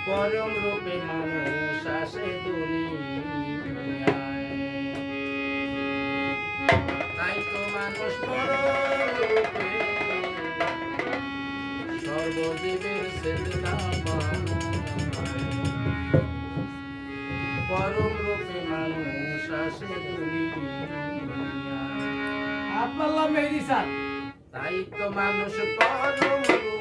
পরম রূপে মানুষ আসে দুনিয়ায়, তাই তো মানুষ পরম রূপে সর্বজীবের সেজদা পায়। পরম রূপে মানুষ আসে দুনিয়ায়, আপনার মেহেদি স্যার তাই তো মানুষ পরম রূপে